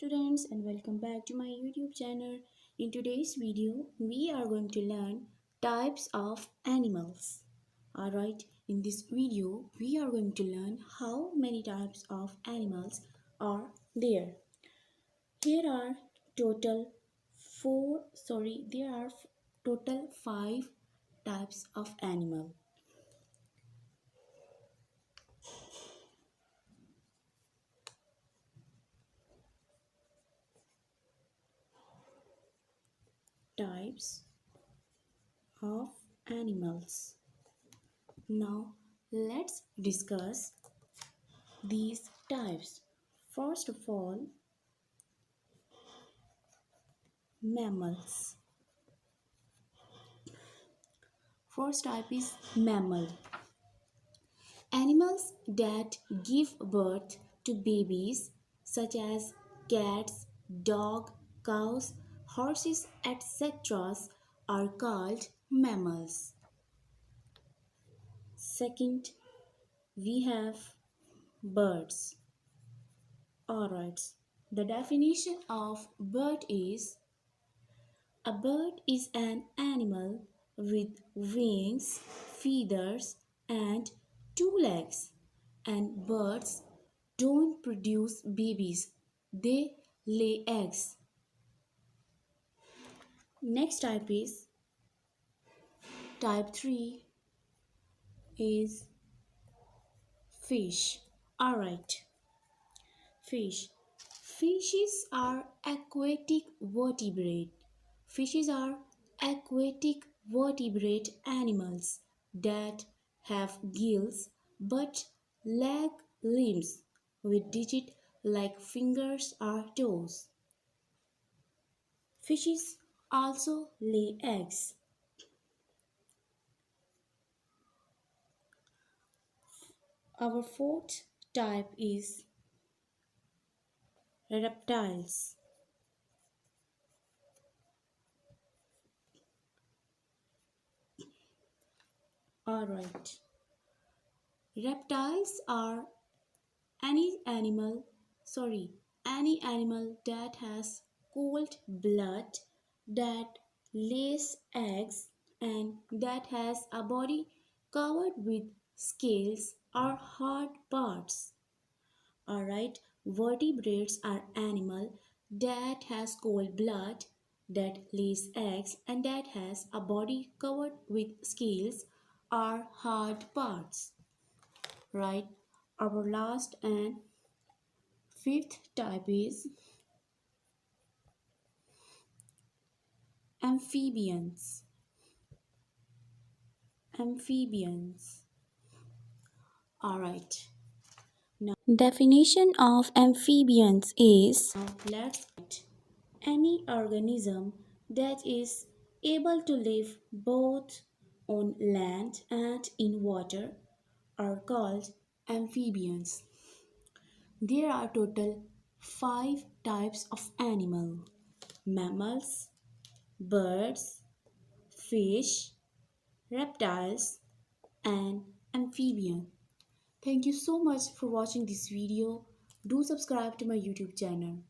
students, and welcome back to my YouTube channel. In today's video, we are going to learn types of animals. Alright, in this video, we are going to learn how many types of animals are there. Here are total there are total 5 types of animal. Types of animals. Now let's discuss these types. First of all, mammals. First type is mammal. Animals that give birth to babies such as cats, dogs, cows, horses, etc. are called mammals. Second, we have birds. Alright, the definition of bird is: a bird is an animal with wings, feathers, and 2 legs. And birds don't produce babies, they lay eggs. Next type is type 3 is fish. Alright, fish. Fishes are aquatic vertebrate. Fishes are aquatic vertebrate animals that have gills but lack limbs with digits like fingers or toes. Fishes also lay eggs. Our fourth type is reptiles. Alright. Reptiles are any animal that has cold blood, that lays eggs, and that has a body covered with scales or hard parts. Alright, vertebrates are animal that has cold blood, that lays eggs, and that has a body covered with scales or hard parts. Right, our last and fifth type is amphibians. Alright. Now, definition of amphibians is: let's any organism that is able to live both on land and in water are called amphibians. There are total 5 types of animal: mammals, birds, fish, reptiles, and amphibian. Thank you so much for watching this video. Do subscribe to my YouTube channel.